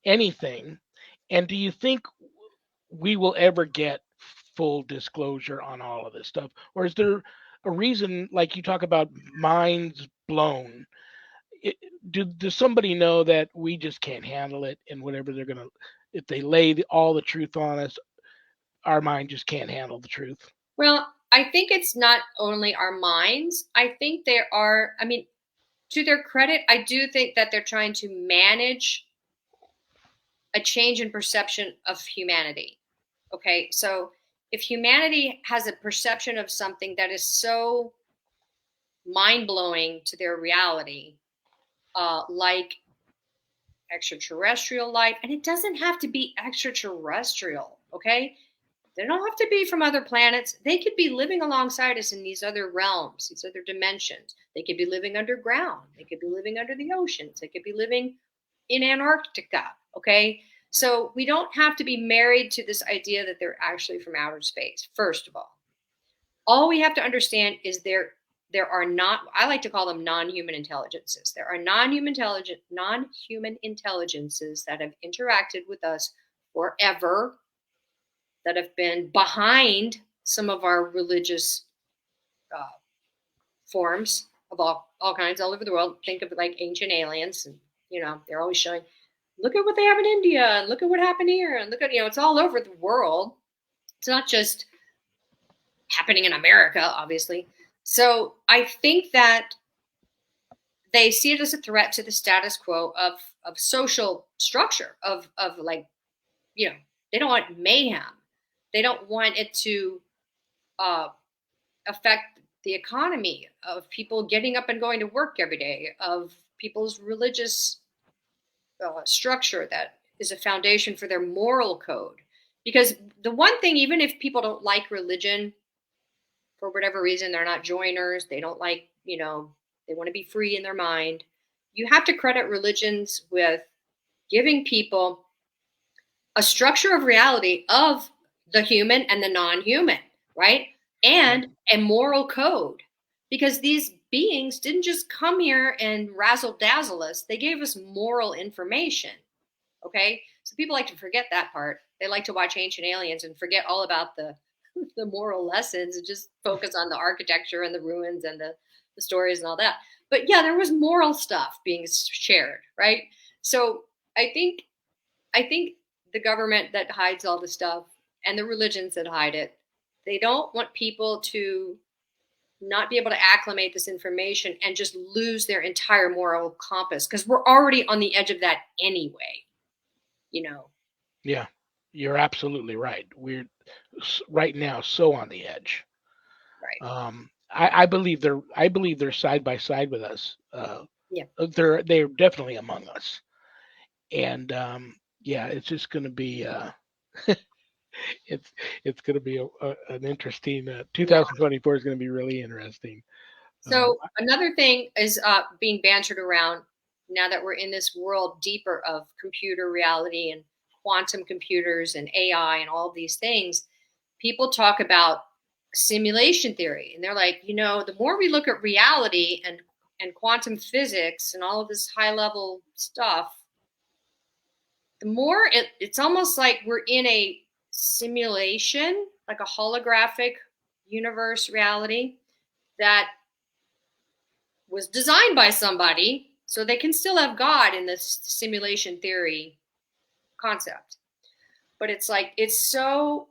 anything? And do you think we will ever get full disclosure on all of this stuff? Or is there a reason, like you talk about minds blown? Does somebody know that we just can't handle it, and whatever if they lay all the truth on us, our mind just can't handle the truth? Well, I think it's not only our minds. I think to their credit, I do think that they're trying to manage a change in perception of humanity. Okay, so if humanity has a perception of something that is so mind-blowing to their reality, like extraterrestrial life, and it doesn't have to be extraterrestrial, okay? They don't have to be from other planets. They could be living alongside us in these other realms, these other dimensions. They could be living underground. They could be living under the oceans. They could be living in Antarctica, okay? So we don't have to be married to this idea that they're actually from outer space, first of all. All we have to understand is there are not, I like to call them non-human intelligences. There are non-human intelligences that have interacted with us forever that have been behind some of our religious forms of all kinds all over the world. Think of it like ancient aliens, and they're always showing, look at what they have in India, and look at what happened here, and look at it's all over the world. It's not just happening in America, obviously. So I think that they see it as a threat to the status quo of social structure, of like, they don't want mayhem. They don't want it to affect the economy of people getting up and going to work every day, of people's religious structure that is a foundation for their moral code. Because the one thing, even if people don't like religion for whatever reason, they're not joiners, they don't like, they want to be free in their mind, you have to credit religions with giving people a structure of reality of the human and the non-human, right? And a moral code. Because these beings didn't just come here and razzle dazzle us, they gave us moral information. Okay? So people like to forget that part. They like to watch Ancient Aliens and forget all about the moral lessons and just focus on the architecture and the ruins and the stories and all that. But yeah, there was moral stuff being shared, right? So I think the government that hides all the stuff and the religions that hide it, they don't want people to not be able to acclimate this information and just lose their entire moral compass, because we're already on the edge of that anyway, Yeah, you're absolutely right. We're right now so on the edge. Right. I believe they're side by side with us. Yeah. They're definitely among us, and yeah, it's just going to be it's going to be an interesting 2024 is going to be really interesting. So another thing is being bantered around now that we're in this world deeper of computer reality and quantum computers and AI and all these things. People talk about simulation theory, and they're like, the more we look at reality and quantum physics and all of this high level stuff, the more it's almost like we're in a simulation, like a holographic universe reality that was designed by somebody, so they can still have God in this simulation theory concept. But it's like it's so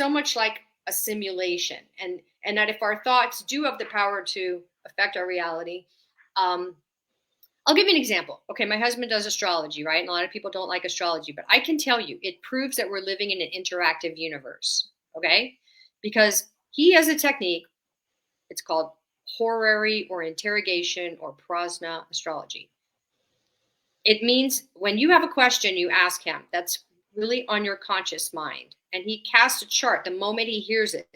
much like a simulation, and that if our thoughts do have the power to affect our reality. I'll give you an example. Okay, my husband does astrology, right? And a lot of people don't like astrology, but I can tell you it proves that we're living in an interactive universe, okay? Because he has a technique, it's called horary or interrogation or prasna astrology. It means when you have a question, you ask him. That's really on your conscious mind. And he casts a chart the moment he hears it.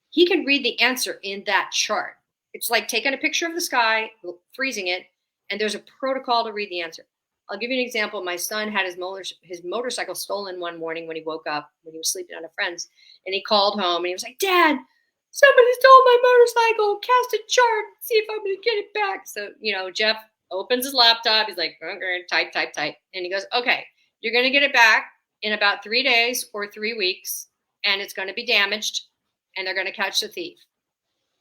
He can read the answer in that chart. It's like taking a picture of the sky, freezing it, and there's a protocol to read the answer. I'll give you an example. My son had his motorcycle stolen one morning when he woke up, when he was sleeping at a friend's, and he called home and he was like, "Dad, somebody stole my motorcycle. Cast a chart, see if I'm going to get it back." So, Jeff opens his laptop. He's like, okay, type. And he goes, "Okay, you're going to get it back in about 3 days or 3 weeks, and it's going to be damaged, and they're going to catch the thief."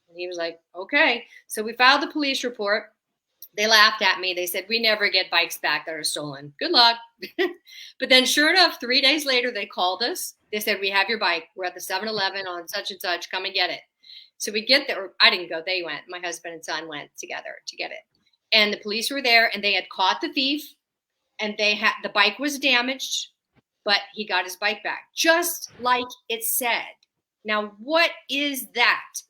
And he was like, "Okay." So we filed the police report. They laughed at me. They said, "We never get bikes back that are stolen. Good luck." But then sure enough, 3 days later, they called us. They said, "We have your bike. We're at the 7-Eleven on such and such. Come and get it." So we get there. I didn't go. They went. My husband and son went together to get it. And the police were there, and they had caught the thief, and the bike was damaged, but he got his bike back, just like it said. Now, what is that?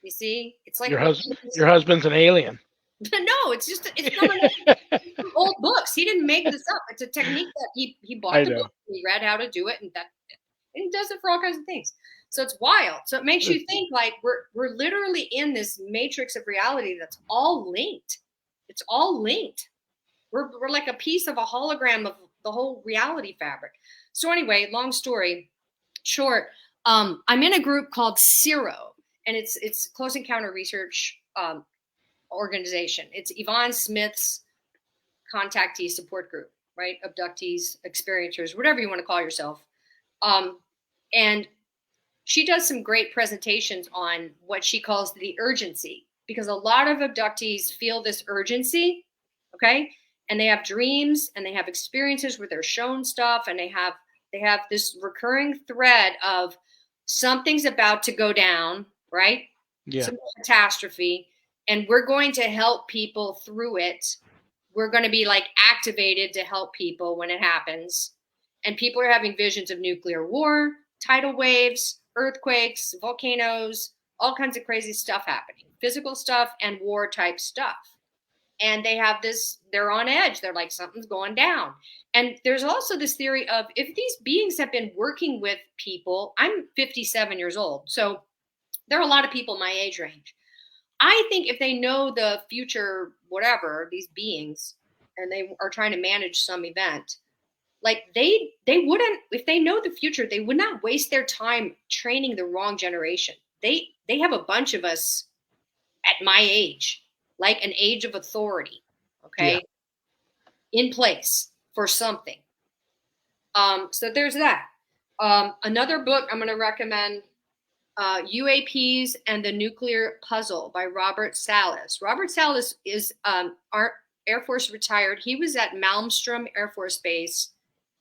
You see? It's like your husband's an alien. No, it's from old books. He didn't make this up. It's a technique that he bought the book, he read how to do it, and he does it for all kinds of things. So it's wild. So it makes you think like we're literally in this matrix of reality that's all linked. It's all linked. We're like a piece of a hologram of the whole reality fabric. So anyway, long story short, I'm in a group called CERO, and it's Close Encounter Research organization. It's Yvonne Smith's contactee support group. right? Abductees, experiencers, whatever you want to call yourself. And she does some great presentations on what she calls the urgency, because a lot of abductees feel this urgency, okay? And they have dreams and they have experiences where they're shown stuff, and they have this recurring thread of something's about to go down, right? Yeah. Some catastrophe, and we're going to help people through it. We're going to be like activated to help people when it happens. And people are having visions of nuclear war, tidal waves, earthquakes, volcanoes, all kinds of crazy stuff happening, physical stuff and war type stuff. And they have this, they're on edge. They're like, something's going down. And there's also this theory of, if these beings have been working with people, I'm 57 years old. So there are a lot of people my age range. I think if they know the future, whatever, these beings, and they are trying to manage some event, like they wouldn't, if they know the future, they would not waste their time training the wrong generation. They have a bunch of us at my age, like an age of authority, okay, in place for something. So there's that. Another book I'm going to recommend, UAPs and the Nuclear Puzzle by Robert Salas. Robert Salas is Air Force retired. He was at Malmstrom Air Force Base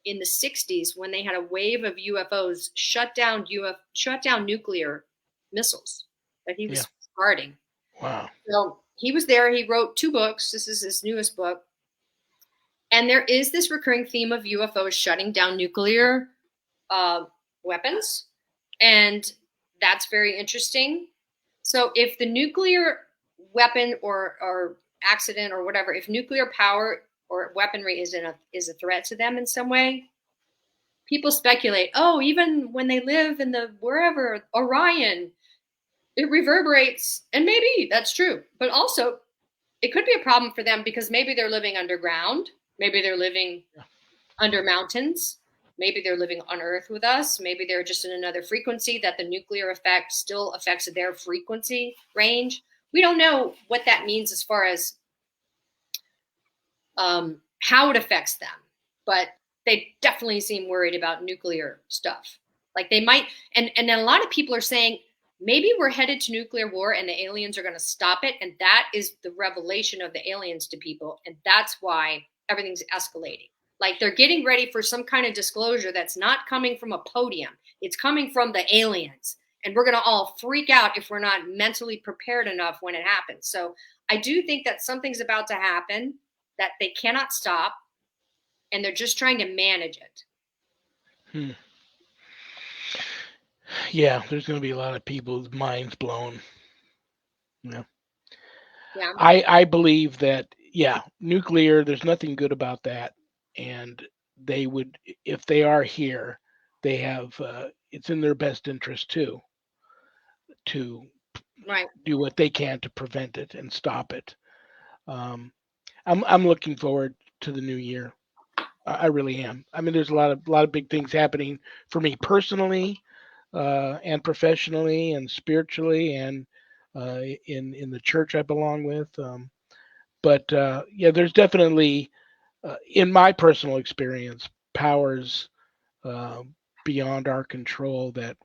in the 60s when they had a wave of UFOs shut down nuclear missiles that he was guarding. Wow. So he was there. He wrote 2 books. This is his newest book. And there is this recurring theme of UFOs shutting down nuclear weapons. And that's very interesting. So if the nuclear weapon or accident or whatever, if nuclear power or weaponry is a threat to them in some way, people speculate, oh, even when they live in the wherever, Orion, it reverberates. And maybe that's true. But also, it could be a problem for them because maybe they're living underground. Maybe they're living under mountains. Maybe they're living on Earth with us. Maybe they're just in another frequency that the nuclear effect still affects their frequency range. We don't know what that means as far as how it affects them, but they definitely seem worried about nuclear stuff. Like they might, and a lot of people are saying, maybe we're headed to nuclear war and the aliens are going to stop it. And that is the revelation of the aliens to people. And that's why everything's escalating. Like they're getting ready for some kind of disclosure that's not coming from a podium. It's coming from the aliens. And we're going to all freak out if we're not mentally prepared enough when it happens. So I do think that something's about to happen that they cannot stop. And they're just trying to manage it. Yeah, there's going to be a lot of people's minds blown. Yeah. I believe that, nuclear, there's nothing good about that. And they would, if they are here, they have, it's in their best interest too, to do what they can to prevent it and stop it. I'm looking forward to the new year. I really am. I mean, there's a lot of big things happening for me personally, and professionally and spiritually, and in the church I belong with. But there's definitely, in my personal experience, powers beyond our control that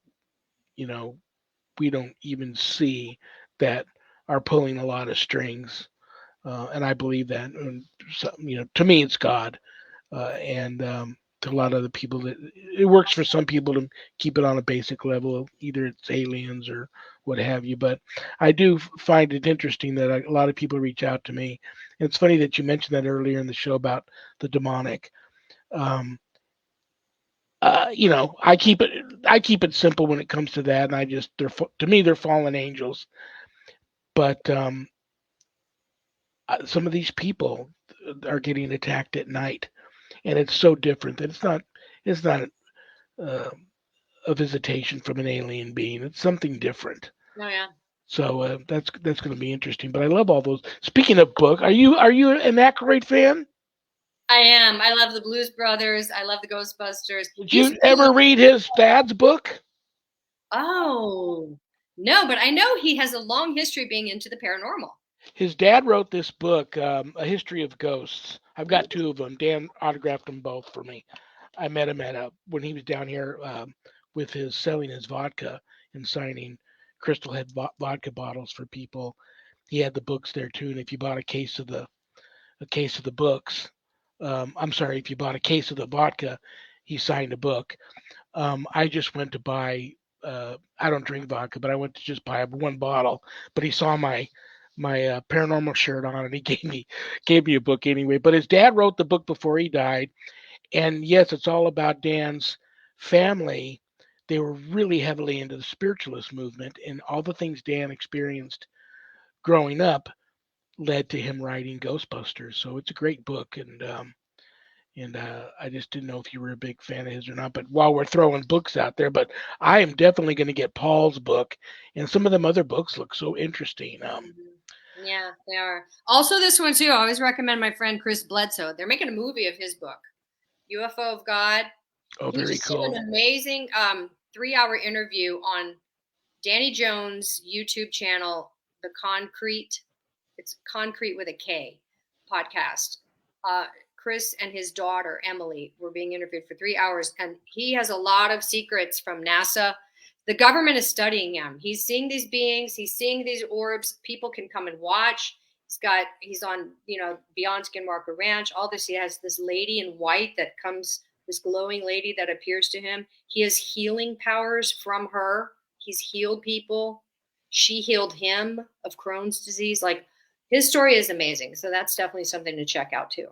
we don't even see, that are pulling a lot of strings, and I believe that. And so, to me, it's God, and to a lot of the people, that it works for some people to keep it on a basic level, either it's aliens or what have you. But I do find it interesting that a lot of people reach out to me. And it's funny that you mentioned that earlier in the show about the demonic. I keep it simple when it comes to that, and to me they're fallen angels. But some of these people are getting attacked at night, and it's so different that it's not a visitation from an alien being. It's something different. Oh yeah. So that's going to be interesting. But I love all those. Speaking of book, are you an Aykroyd fan? I am. I love the Blues Brothers. I love the Ghostbusters. Did you ever read his dad's book? Oh, no, but I know he has a long history being into the paranormal. His dad wrote this book, A History of Ghosts. I've got two of them. Dan autographed them both for me. I met him at when he was down here with his selling his vodka and signing Crystal Head vodka bottles for people. He had the books there too, and if you bought a case of the books, I'm sorry, if you bought a case of the vodka, he signed a book. I just went to buy. I don't drink vodka, but I went to just buy one bottle. But he saw my paranormal shirt on, and he gave me a book anyway. But his dad wrote the book before he died, and yes, it's all about Dan's family. They were really heavily into the spiritualist movement, and all the things Dan experienced growing up led to him writing Ghostbusters. So it's a great book, and I just didn't know if you were a big fan of his or not. But while we're throwing books out there, but I am definitely going to get Paul's book, and some of them other books look so interesting. Yeah, they are. Also, this one too. I always recommend my friend Chris Bledsoe. They're making a movie of his book, UFO of God. Oh, He very just did cool. an amazing 3-hour interview on Danny Jones' YouTube channel, The Concrete. It's Concrete with a K podcast. Chris and his daughter Emily were being interviewed for 3 hours, and he has a lot of secrets from NASA. The government is studying him. He's seeing these beings. He's seeing these orbs. People can come and watch. He's on, Beyond Skinwalker Ranch. All this. He has this lady in white that comes, this glowing lady that appears to him. He has healing powers from her. He's healed people. She healed him of Crohn's disease. Like, his story is amazing. So that's definitely something to check out too.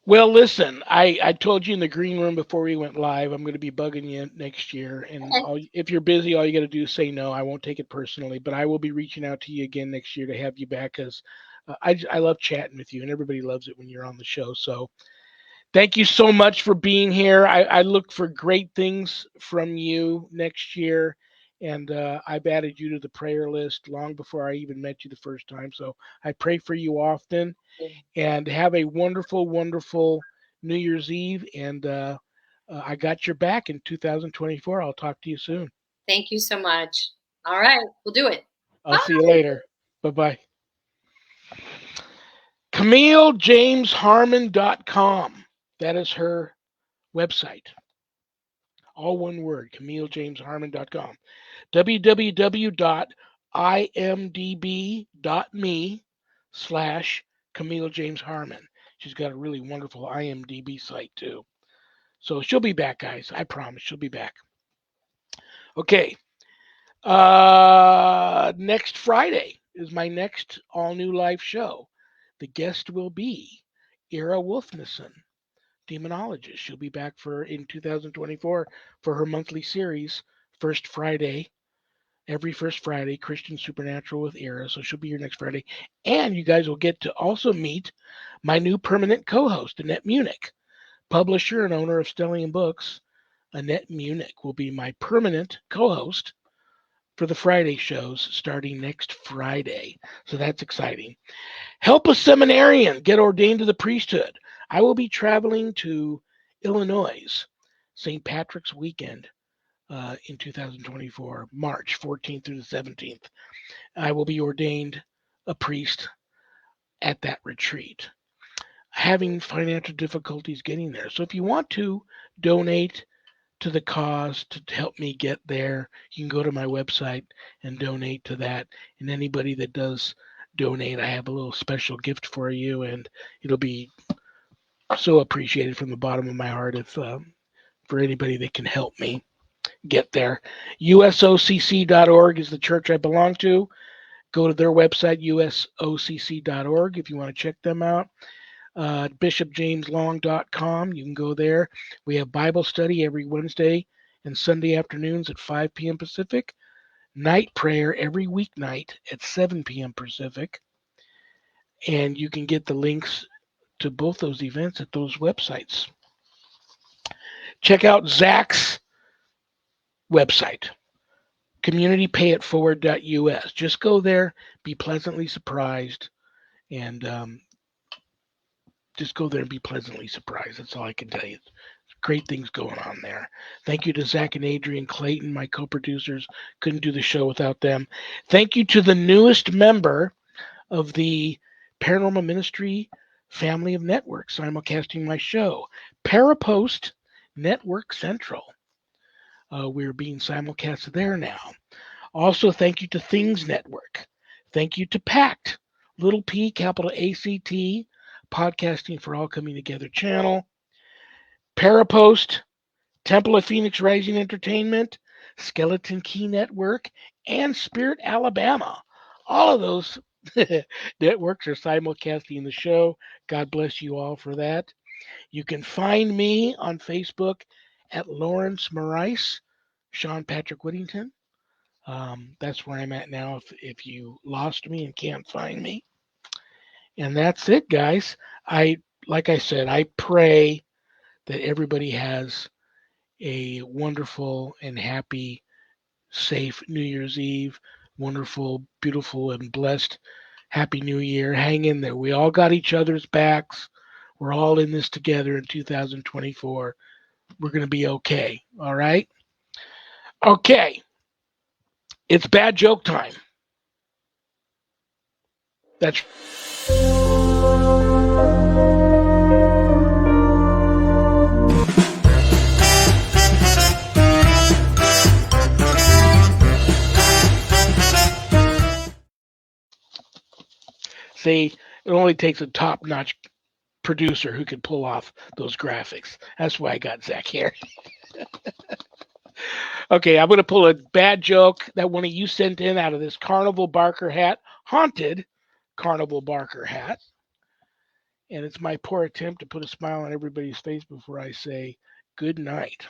Well, listen, I told you in the green room before we went live, I'm going to be bugging you next year. And if you're busy, all you got to do is say no. I won't take it personally, but I will be reaching out to you again next year to have you back because I love chatting with you, and everybody loves it when you're on the show. So thank you so much for being here. I look for great things from you next year. And I've added you to the prayer list long before I even met you the first time. So I pray for you often, and have a wonderful, wonderful New Year's Eve. And I got your back in 2024. I'll talk to you soon. Thank you so much. All right, we'll do it. I'll see you later. Bye bye. CAMILLEJamesHarman.com. That is her website. All one word, CAMILLEJamesHarman.com. www.imdb.me/Camille James Harman. She's got a really wonderful IMDb site too. So she'll be back, guys. I promise she'll be back. Okay. Next Friday is my next all new live show. The guest will be Ira Wolfnesson, demonologist. She'll be back in 2024 for her monthly series, First Friday. Every first Friday, Christian Supernatural with Ira. So she'll be here next Friday. And you guys will get to also meet my new permanent co-host, Annette Munich, publisher and owner of Stellium Books. Annette Munich will be my permanent co-host for the Friday shows starting next Friday. So that's exciting. Help a seminarian get ordained to the priesthood. I will be traveling to Illinois, St. Patrick's weekend in 2024, March 14th through the 17th. I will be ordained a priest at that retreat. Having financial difficulties getting there. So if you want to donate to the cause to help me get there, you can go to my website and donate to that. And anybody that does donate, I have a little special gift for you, and it'll be so appreciated from the bottom of my heart if for anybody that can help me get there. USOCC.org is the church I belong to. Go to their website, usocc.org, if you want to check them out. BishopJamesLong.com. You can go there. We have Bible study every Wednesday and Sunday afternoons at 5 p.m. Pacific. Night prayer every weeknight at 7 p.m. Pacific. And you can get the links to both those events at those websites. Check out Zach's website, communitypayitforward.us. Just go there, be pleasantly surprised, and just go there and be pleasantly surprised. That's all I can tell you. It's Great things going on there. Thank you to Zach and Adrian Clayton, my co-producers. Couldn't do the show without them. Thank you to the newest member of the Paranormal Ministry family of networks simulcasting my show, Parapost Network Central. We're being simulcast there now. Also, thank you to Things Network. Thank you to PACT, little p, capital ACT, Podcasting for All Coming Together channel. Parapost, Temple of Phoenix Rising Entertainment, Skeleton Key Network, and Spirit Alabama. All of those networks are simulcasting the show. God bless you all for that. You can find me on Facebook at Lawrence Maurice, Sean Patrick Whittington. That's where I'm at now if you lost me and can't find me. And that's it, guys. Like I said, I pray that everybody has a wonderful and happy, safe New Year's Eve. Wonderful, beautiful, and blessed Happy New Year. Hang in there. We all got each other's backs. We're all in this together in 2024. We're going to be okay. All right? Okay. It's bad joke time. That's see, it only takes a top-notch producer who can pull off those graphics. That's why I got Zach here. Okay, I'm going to pull a bad joke that one of you sent in out of this Carnival Barker hat, haunted Carnival Barker hat. And it's my poor attempt to put a smile on everybody's face before I say good night.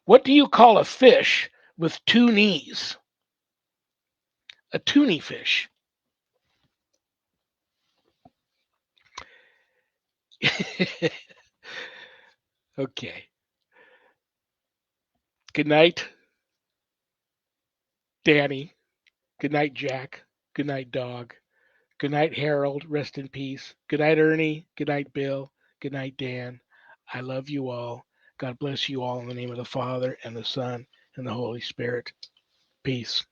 What do you call a fish with two knees? A toonie fish. Okay. Good night, Danny. Good night, Jack. Good night, dog. Good night, Harold. Rest in peace. Good night, Ernie. Good night, Bill. Good night, Dan. I love you all. God bless you all in the name of the Father and the Son and the Holy Spirit. Peace.